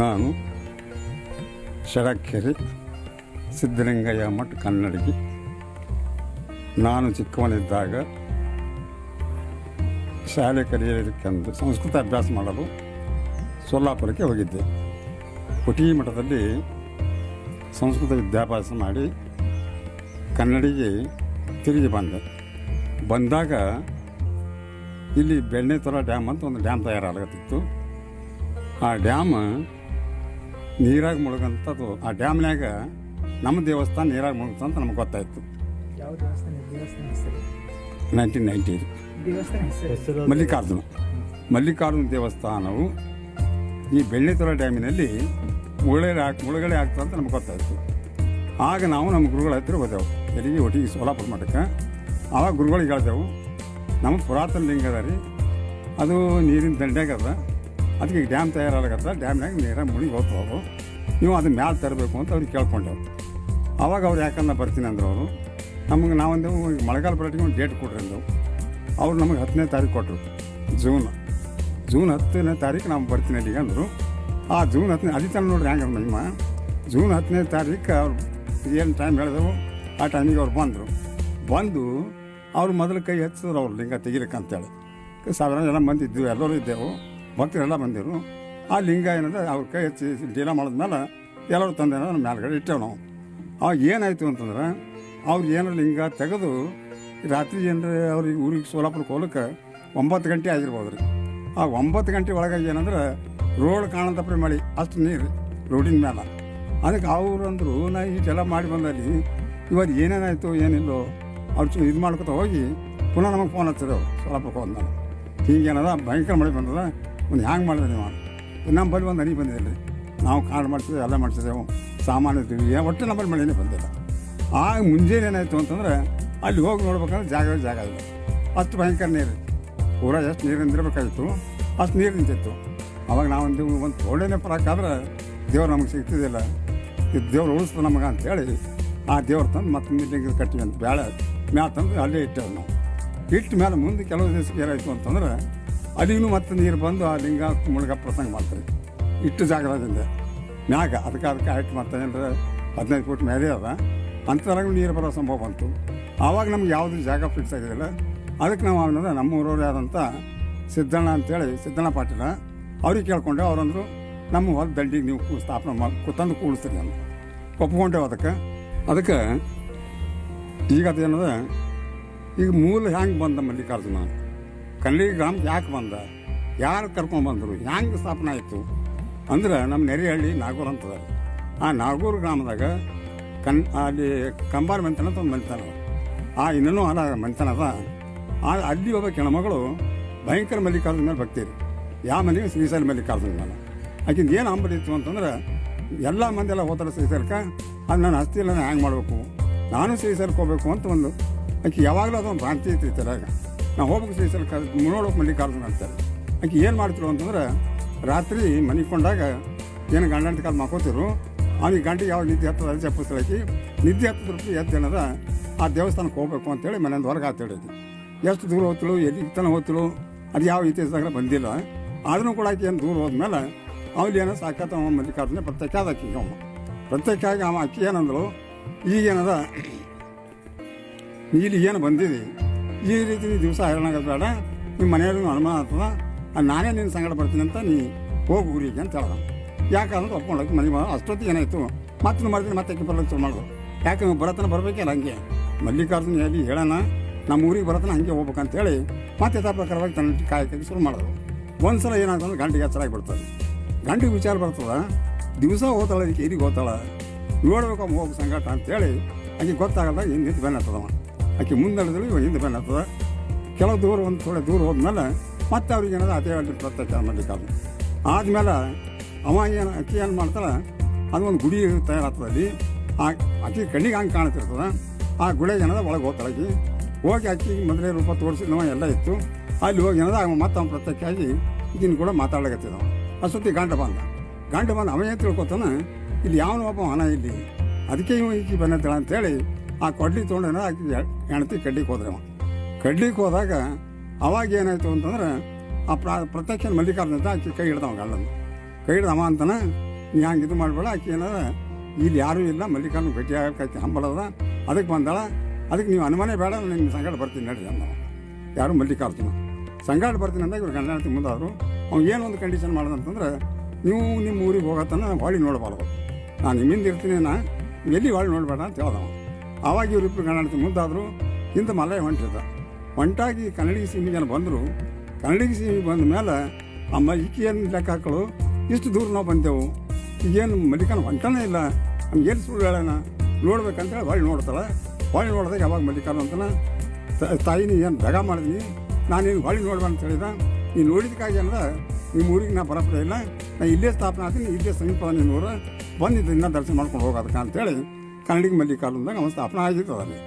ನಾನು ಷಡಕೆರೆ ಸಿದ್ದಲಿಂಗಯ್ಯ ಮಠ ಕನ್ನಡಿಗಿ. ನಾನು ಚಿಕ್ಕವನಿದ್ದಾಗ ಶಾಲೆ ಕಲಿಯಲಿಕ್ಕೆಂದು ಸಂಸ್ಕೃತ ಅಭ್ಯಾಸ ಮಾಡಲು ಸೊಲ್ಲಾಪುರಕ್ಕೆ ಹೋಗಿದ್ದೆ. ಕುಟಿ ಮಠದಲ್ಲಿ ಸಂಸ್ಕೃತ ವಿದ್ಯಾಭ್ಯಾಸ ಮಾಡಿ ಕನ್ನಡಿಗೆ ತಿರುಗಿ ಬಂದಾಗ ಇಲ್ಲಿ ಬೆಣ್ಣೆತೊರ ಡ್ಯಾಮ್ ಅಂತ ಒಂದು ಡ್ಯಾಮ್ ತಯಾರಾಗತ್ತಿತ್ತು. ಆ ಡ್ಯಾಮ್ ನೀರಾಗಿ ಮುಳುಗಂಥದ್ದು. ಆ ಡ್ಯಾಮ್ನಾಗ ನಮ್ಮ ದೇವಸ್ಥಾನ ನೀರಾಗಿ ಮುಳುಗುತ್ತ ಅಂತ ನಮ್ಗೆ ಗೊತ್ತಾಯಿತು. 1990 ಮಲ್ಲಿಕಾರ್ಜುನ ದೇವಸ್ಥಾನವು ಈ ಬೆಣ್ಣೆತೊರ ಡ್ಯಾಮಿನಲ್ಲಿ ಮುಳುಗಡೆ ಆಗ್ತದೆ ಅಂತ ನಮ್ಗೆ ಗೊತ್ತಾಯಿತು. ಆಗ ನಾವು ನಮ್ಮ ಗುರುಗಳ ಹತ್ತಿರ ಹೋದೆವು, ಎಲ್ಲಿಗೆ ಒಟ್ಟಿಗೆ ಸೋಲಾಪುರ ಮಠಕ್ಕೆ. ಆವಾಗ ಗುರುಗಳಿಗೆ ಹೇಳ್ದೆವು, ನಮ್ಮ ಪುರಾತನ ಲಿಂಗ ಅದ ರೀ, ಅದು ನೀರಿನ ದಂಡ್ಯಾಗದ, ಅದಕ್ಕೆ ಈಗ ಡ್ಯಾಮ್ ತಯಾರಾಗತ್ತ, ಡ್ಯಾಮ್ನಾಗ ನೀರಾಗಿ ಮುಳುಗಿ ಹೋಗ್ತಾವು, ನೀವು ಅದನ್ನ ಮ್ಯಾಲೆ ತರಬೇಕು ಅಂತ ಅವ್ರಿಗೆ ಕೇಳ್ಕೊಂಡೆವು. ಆವಾಗ ಅವ್ರು ಯಾಕಂದ್ರೆ ಬರ್ತೀನಿ ಅಂದ್ರೆ ಅವರು ನಮಗೆ ನಾವೊಂದೆವು ಮಳೆಗಾಲ ಬರೋಟಿಗೆ ಒಂದು ಡೇಟ್ ಕೊಡ್ರಿ ಅಂದೆವು. ಅವ್ರು ನಮಗೆ 10ನೇ ತಾರೀಕು ಕೊಟ್ಟರು, ಜೂನ್ 10ನೇ ತಾರೀಕು ನಾವು ಬರ್ತೀನಿ ಅಲ್ಲಿಗೆ ಅಂದರು. ಆ ಜೂನ್ 10ನೇ ಅಲ್ಲಿ ತನಕ ನೋಡ್ರಿ ಹೆಂಗೆ ನಿಮ್ಮ ಜೂನ್ 10ನೇ ತಾರೀಕು ಅವ್ರು ಏನು ಟೈಮ್ ಹೇಳಿದೆವು ಆ ಟೈಮಿಗೆ ಅವ್ರು ಬಂದು ಅವ್ರು ಮೊದಲು ಕೈ ಹಚ್ಚಿದ್ರು, ಅವ್ರು ಲಿಂಗ ತೆಗಿಲಿಕ್ಕೆ ಅಂತೇಳಿ. ಸಾವಿರ ಜನ ಮಂದಿ ಇದ್ದವು, ಎಲ್ಲರೂ ಇದ್ದೆವು, ಭಕ್ತರೆಲ್ಲ ಬಂದಿರು. ಆ ಲಿಂಗ ಏನಂದ್ರೆ ಅವ್ರ ಕೈ ಹಚ್ಚಿ ಡೀಲ ಮಾಡಿದ್ಮೇಲೆ ಎಲ್ಲರೂ ತಂದೇನೋ ನಮ್ಮ ಮೇಲ್ಗಡೆ ಇಟ್ಟೆವು ನಾವು. ಅವಾಗ ಏನಾಯಿತು ಅಂತಂದ್ರೆ ಅವ್ರು ಏನೋ ಲಿಂಗ ತೆಗೆದು ರಾತ್ರಿ ಏನಂದ್ರೆ ಅವ್ರಿಗೆ ಊರಿಗೆ ಸೋಲಾಪುರಕ್ಕೆ ಹೋಗ್ಲಿಕ್ಕೆ 9 ಗಂಟೆ ಆಗಿರ್ಬೋದು ರೀ. ಆ 9 ಗಂಟೆ ಒಳಗೆ ಏನಂದ್ರೆ ರೋಡ್ ಕಾಣಂತಪ್ರಿ ಮಳೆ, ಅಷ್ಟು ನೀರು ರೋಡಿನ ಮೇಲೆ. ಅದಕ್ಕೆ ಅವ್ರು ಅಂದರು, ನಾ ಇಷ್ಟೆಲ್ಲ ಮಾಡಿ ಬಂದಲ್ಲಿ ಇವತ್ತು ಏನೇನಾಯಿತು ಏನಿಲ್ಲೋ ಅವ್ರು ಇದು ಮಾಡ್ಕೊತ ಹೋಗಿ ಪುನಃ ನಮಗೆ ಫೋನ್ ಹಚ್ಚಿದೆವು ಸೋಲಾಪುರಕ್ಕೆ ಹೋದ್ಮೇಲೆ. ಹಿಂಗೇನದ ಭಯಂಕರ ಮಳೆ ಬಂದದ, ಒಂದು ಹ್ಯಾಂಗೆ ಮಾಡಿದೆ ನೀವು ನಮ್ಮ ಬಳಿ ಒಂದು ಹನಿ ಬಂದಿಲ್ಲ ರೀ. ನಾವು ಕಾಳು ಮಾಡ್ತಿದ್ದೆವು, ಎಲ್ಲ ಮಾಡ್ತಿದ್ದೆವು, ಸಾಮಾನು ಇರ್ತೀವಿ, ಒಟ್ಟು ನಮ್ಮಲ್ಲಿ ಮಳೆನೇ ಬಂದಿಲ್ಲ. ಆಗ ಮುಂಜಾನೆ ಏನಾಯಿತು ಅಂತಂದ್ರೆ ಅಲ್ಲಿ ಹೋಗಿ ನೋಡ್ಬೇಕಂದ್ರೆ ಜಾಗ ಇಲ್ಲ, ಅಷ್ಟು ಭಯಂಕರ ನೀರು. ಪೂರ ಎಷ್ಟು ನೀರು ನಿಂದಿರಬೇಕಾಗಿತ್ತು ಅಷ್ಟು ನೀರು ನಿಂತಿತ್ತು. ಅವಾಗ ನಾವೊಂದು ಒಳ್ಳೆಯ ಪರಕ್ಕಾದ್ರೆ ದೇವ್ರು ನಮಗೆ ಸಿಗ್ತಿದ್ದಿಲ್ಲ, ಇದು ದೇವ್ರು ಉಳಿಸ್ತದೆ ನಮಗೆ ಅಂತೇಳಿ ಆ ದೇವ್ರು ತಂದು ಮತ್ತೆ ಲಿಂಗ ಕಟ್ಟಿ ಅಂತ ಬೇಳೆ ಮ್ಯಾಲೆ ತಂದು ಅಲ್ಲೇ ಇಟ್ಟೆವು ನಾವು. ಇಟ್ಟ ಮೇಲೆ ಮುಂದೆ ಕೆಲವು ದಿವಸಕ್ಕೆ ಏನಾಯಿತು ಅಂತಂದ್ರೆ ಅಲ್ಲಿನೂ ಮತ್ತೆ ನೀರು ಬಂದು ಆ ಲಿಂಗ ಮುಳುಗ ಪ್ರಸಂಗ ಮಾಡ್ತಾರೆ ಇಷ್ಟು ಜಾಗದಿಂದ ಮ್ಯಾಗ. ಅದಕ್ಕೆ ಹೈಟ್ ಮಾಡ್ತಾನೆ ಅಂದರೆ 15 ಫೂಟ್ ಮೇಲೆ ಅದ, ಅಂಥದ್ರಾಗ ನೀರು ಬರೋ ಸಂಭವ ಬಂತು. ಆವಾಗ ನಮ್ಗೆ ಯಾವುದೂ ಜಾಗ ಫಿಕ್ಸ್ ಆಗಿದ್ದಿಲ್ಲ. ಅದಕ್ಕೆ ನಾವು ಅವನಂದ್ರೆ ನಮ್ಮ ಊರವ್ರು ಆದಂಥ ಸಿದ್ದಣ್ಣ ಅಂತೇಳಿ, ಸಿದ್ದಣ್ಣ ಪಾಟೀಲ, ಅವ್ರಿಗೆ ಕೇಳ್ಕೊಂಡೆ. ಅವರಂದರು ನಮ್ಮ ಹೊಲ ದಂಡಿಗೆ ನೀವು ಸ್ಥಾಪನೆ ತಂದು ಕೂಡಿಸ್ತೀರಿ ಅಂತ ಒಪ್ಕೊಂಡೇವು. ಅದಕ್ಕೆ ಈಗ ಅದೇನದ, ಈಗ ಮೂಲ ಹ್ಯಾಂಗೆ ಬಂದ ಮಲ್ಲಿಕಾರ್ಜುನ ಕನ್ನಡಿ ಗ್ರಾಮಕ್ಕೆ ಯಾಕೆ ಬಂದ, ಯಾರು ಕರ್ಕೊಂಡು ಬಂದರು, ಹ್ಯಾಂಗೆ ಸ್ಥಾಪನೆ ಆಯಿತು ಅಂದ್ರೆ ನಮ್ಮ ನೆರೆಹಳ್ಳಿ ನಾಗೂರು ಅಂತದ. ಆ ನಾಗೂರು ಗ್ರಾಮದಾಗ ಅಲ್ಲಿ ಕಂಬಾರ ಮೆಂತನ ಅಂತ ಒಂದು ಮೆಂತನ ಅದ, ಆ ಇನ್ನೂ ಅಲ್ಲ ಮೆಂತನ ಅದ. ಅಲ್ಲಿ ಒಬ್ಬ ಹೆಣ್ಮಗಳು ಭಯಂಕರ ಮಲ್ಲಿಕಾರ್ಜುನ ಮೇಲೆ ಭಕ್ತಿ ರೀ. ಯಾವ ಮನೆಗೆ ಶ್ರೀಶೈಲ ಮಲ್ಲಿಕಾರ್ಜುನ ಮೇಲೆ ಆಕಿಂದ ಏನು ಅಂಬಲಿತ್ತು ಅಂತಂದ್ರೆ ಎಲ್ಲ ಮಂದಿ ಎಲ್ಲ ಹೋಗ್ತಾರೆ ಶ್ರೀಶೈಲಕ್ಕೆ. ಅದು ನಾನು ಅಸ್ತಿ ಇಲ್ಲ, ಹ್ಯಾಂಗೆ ಮಾಡಬೇಕು, ನಾನು ಶ್ರೀಶೈಲಕ್ಕೆ ಹೋಗ್ಬೇಕು ಅಂತ ಒಂದು ಆಕೆ ಯಾವಾಗಲೂ ಅದೊಂದು ಭ್ರಾಂತಿ ಐತಿ ತಲೆಯಾಗ. ನಾವು ಹೋಗ್ಬೇಕು ಶ್ರೀಶೈಲಕ್ಕೆ ನೋಡ್ಬೇಕು ಮಲ್ಲಿಕಾರ್ಜುನ ಅಂತಾರೆ. ಆಕೆ ಏನು ಮಾಡ್ತಿರು ಅಂತಂದ್ರೆ ರಾತ್ರಿ ಮನಿಕೊಂಡಾಗ ಏನು ಗಂಡಂತ ಕಾಲ ಮಕ್ಕೋತಿರು, ಅವ್ನಿಗೆ ಗಂಟೆಗೆ ಯಾವಾಗ ನಿದ್ದೆ ಹತ್ತದ ಅಲ್ಲಿ ಚಪ್ಪಿಸ್ಲಾಕಿ ನಿದ್ದೆ ಹತ್ತದ ಎದ್ದೇನದ ಆ ದೇವಸ್ಥಾನಕ್ಕೆ ಹೋಗ್ಬೇಕು ಅಂತೇಳಿ ಮನೆಯಿಂದ ಹೊರಗೆ ಆತೇಳಿದ್ವಿ. ಎಷ್ಟು ದೂರ ಹೋಗ್ತಿಳು, ಎಲ್ಲಿ ತನ ಹೋಗ್ತಿಳು, ಅದು ಯಾವ ಇತಿಹಾಸದಾಗ ಬಂದಿಲ್ಲ. ಆದ್ರೂ ಕೂಡ ಆಕೆ ಏನು ದೂರ ಹೋದ್ಮೇಲೆ ಅವ್ನು ಏನೋ ಸಾಕತ್ತ ಅವ ಮಲ್ಲಿಕಾರ್ಜುನ ಪ್ರತ್ಯೇಕ ಆದ ಆಕಿಗೆ. ಅವ ಪ್ರತ್ಯೇಕ ಆಗಿ ಅವ ಅಕ್ಕಿ ಏನಂದ್ರು, ಈಗೇನದ ಇಲ್ಲಿ ಏನು ಬಂದಿದೆ ಈ ರೀತಿ ನೀ ದಿವಸ ಹೈರಾಣಾಗೋದು ಬೇಡ, ನಿಮ್ಮ ಮನೆಯವ್ರಿಗೂ ಅನುಮಾನ ಆಗ್ತದ, ನಾನೇ ನಿನ್ನ ಸಂಗಡ ಬರ್ತೀನಿ ಅಂತ ನೀ ಹೋಗಿ ಊರಿಗೆ ಅಂತ ಹೇಳ್ದ. ಯಾಕಂದ್ರೆ ಒಪ್ಕೊಂಡೋಗಿ ಮನೆ ಅಷ್ಟೊತ್ತಿಗೆ ಏನಾಯಿತು ಮತ್ತೆ ಮಾಡ್ತೀನಿ, ಮತ್ತೆ ಅಕ್ಕಿ ಬರ್ಲಿಕ್ಕೆ ಶುರು ಮಾಡೋದು. ಯಾಕೆ ನೀವು ಬರತನ ಬರಬೇಕಲ್ಲ, ಹಂಗೆ ಮಲ್ಲಿಕಾರ್ಜುನ ಹೇಳಿ ಹೇಳೋಣ ನಮ್ಮ ಊರಿಗೆ ಬರತನ ಹಂಗೆ ಹೋಗ್ಬೇಕಂತೇಳಿ ಮತ್ತೆ ಯಥಾ ಪ್ರಕಾರವಾಗಿ ತನ್ನ ಕಾಯಕಕ್ಕೆ ಶುರು ಮಾಡೋದು. ಒಂದು ಸಲ ಏನಾಗ್ತಂದ್ರೆ ಗಂಟೆಗೆ ಹಚ್ಚರಾಗಿ ಬಿಡ್ತದೆ. ಗಂಟೆಗೆ ವಿಚಾರ ಬರ್ತದೆ, ದಿವಸ ಹೋಗ್ತಾಳೆ ಅದಕ್ಕೆ ಎಲ್ಲಿಗೆ ಹೋಗ್ತಾಳೆ, ನೋಡ್ಬೇಕು ಹೋಗಿ ಸಂಗಾಟ ಅಂತೇಳಿ ಆಕೆ ಗೊತ್ತಾಗದಾಗ ಹಿಂದೆ ಬೆನ್ನ ಹತ್ತದವ. ಆಕೆ ಮುಂದೆ ನಡೆದಳು, ಇವಾಗ ಹಿಂದೆ ಬೆನ್ನ ಹತ್ತದ. ಕೆಲವು ದೂರ ಒಂದು ಥೋಡೆ ದೂರ ಹೋದ್ಮೇಲೆ ಮತ್ತೆ ಅವ್ರಿಗೆ ಏನದ ಅದೇ ಹೇಳಿ ಪ್ರತ್ಯೇಕ ಮಲ್ಲಿಕಾರ್ಜುನ ಆದಮೇಲೆ ಅವ ಅಕ್ಕಿ ಏನು ಮಾಡ್ತಾಳೆ, ಅದು ಒಂದು ಗುಡಿ ತಯಾರಾಗ್ತದೆ ಅಲ್ಲಿ. ಅಕ್ಕಿ ಕಣ್ಣಿಗೆ ಹಂಗೆ ಕಾಣ್ತಿರ್ತದೆ. ಆ ಗುಡಿಗೆ ಏನದ ಒಳಗೆ ಹೋಗ್ತಾಳೆ. ಹೋಗಿ ಅಕ್ಕಿ ಮೊದಲೇ ರೂಪ ತೋರಿಸಿದ್ನವ ಎಲ್ಲ ಇತ್ತು. ಅಲ್ಲಿ ಹೋಗಿ ಏನದ ಮತ್ತೆ ಅವ್ನು ಪ್ರತ್ಯೇಕವಾಗಿ ಈಗಿನ ಕೂಡ ಮಾತಾಡ್ಲಿಕತ್ತಿದ್ದವ. ಅಷ್ಟೊತ್ತಿ ಗಂಡ ಬಂದ ಅವ ಏನು ತಿಳ್ಕೊತಾನೆ, ಇಲ್ಲಿ ಯಾವನು ಒಬ್ಬ ಹಣ ಇಲ್ಲಿ, ಅದಕ್ಕೆ ಇವ ಈಕಿ ಬಂದತ್ತಳ ಅಂತೇಳಿ ಆ ಕೊಡ್ಲಿ ತೊಗೊಂಡೇನ ಆಕಿ ಹೆಣ್ತಿ ಕಡ್ಲಿಕ್ಕೆ ಹೋದ್ರವ. ಕಡ್ಲಿಕ್ಕೆ ಹೋದಾಗ ಅವಾಗ ಏನಾಯಿತು ಅಂತಂದ್ರೆ ಆ ಪ್ರತ್ಯಕ್ಷ ಮಲ್ಲಿಕಾರ್ಜುನ ಅಂತ ಆಕಿ ಕೈ ಹಿಡ್ದವ ಗಂಡನ. ಕೈ ಹಿಡ್ದು ಅವ ಅಂತಾನೆ ನೀ ಹಂಗೆ ಇದು ಮಾಡಬೇಡ, ಆಕೆ ಏನಾರ ಇಲ್ಲಿ ಯಾರೂ ಇಲ್ಲ, ಮಲ್ಲಿಕಾರ್ಜುನ ಭೇಟಿ ಆಗಕ್ಕೆ ಹಂಬಲದ, ಅದಕ್ಕೆ ಬಂದಾಳ, ಅದಕ್ಕೆ ನೀವು ಅನುಮಾನ ಬೇಡ, ನಿಮ್ಮ ಸಂಗಾಟ ಬರ್ತೀನಿ ನಡ್ರಿ ಅಂದ. ಯಾರು ಮಲ್ಲಿಕಾರ್ಜುನ ಸಂಗಾಟ ಬರ್ತೀನಿ ಅಂದಾಗ ಇವ್ರು ಗಂಡ ಹೆಂಡತಿ ಮುಂದಾದರು. ಅವ್ನು ಏನೊಂದು ಕಂಡೀಷನ್ ಮಾಡ್ದಂತಂದ್ರೆ, ನೀವು ನಿಮ್ಮ ಊರಿಗೆ ಹೋಗತ್ತನ ಹೊಳಿ ನೋಡಬಾರ್ದು, ನಾನು ನಿಮ್ಮಿಂದ ಇರ್ತೀನಿ, ಎಲ್ಲಿ ಹೊಳಿ ನೋಡಬೇಡ ಅಂತ ಹೇಳ್ದವ. ಆವಾಗ ಇವರಿಬ್ಬರು ಗಂಡ ಹೆಂಡತಿ ಮುಂದಾದರು. ಇಂಥ ಮಲೆ ಹೊಂಟಿದ್ದ. ಹೊಂಟಾಗಿ ಕನ್ನಡಿಗ ಸೀಮೆ ಜನ ಬಂದರು. ಕನ್ನಡಿಗ ಸೀಮೆ ಬಂದ ಮೇಲೆ ಅಮ್ಮ ಈಕೇನು ಲೆಕ್ಕ ಹಾಕಳು, ಇಷ್ಟು ದೂರ ನಾವು ಬಂದೆವು, ಈಗೇನು ಮಲ್ಲಿಕಾನ ಹೊಂಟನೇ ಇಲ್ಲ, ನಮ್ಗೆ ಏನು ಸುಳ್ಳು ಹೇಳೋಣ ನೋಡ್ಬೇಕಂತೇಳಿ ಹೊಳ್ಳಿ ನೋಡ್ತಾಳೆ. ಹೊಳ್ಳಿ ನೋಡಿದಾಗ ಯಾವಾಗ ಮಲ್ಲಿಕಾನ ಅಂತಾನೆ, ತಾಯಿ ನೀ ಏನು ದಗ ಮಾಡಿದ್ನಿ, ನಾನೇನು ಹೊಳ್ಳಿ ನೋಡ್ಬಾ ಅಂತ ಹೇಳಿದ. ನೀನು ನೋಡಿದಕ್ಕಾಗಿ ಅಂದ್ರೆ ನಿಮ್ಮ ಊರಿಗೆ ನಾ ಬರಪ್ಪ ಇಲ್ಲ, ನಾ ಇಲ್ಲೇ ಸ್ಥಾಪನೆ ಆಗ್ತೀನಿ, ಇಲ್ಲೇ ಸಮೀಪ ನಿನ್ನ ಊರು ಬಂದಿದ್ದು ಇನ್ನೂ ದರ್ಶನ ಮಾಡ್ಕೊಂಡು ಹೋಗೋದಕ್ಕೆ ಅಂತೇಳಿ ಕನ್ನಡಿಗ ಮಲ್ಲಿಕಾರ್ಜುನದಾಗ ಅವನು ಸ್ಥಾಪನೆ ಆಗಿರ್ತದೆ.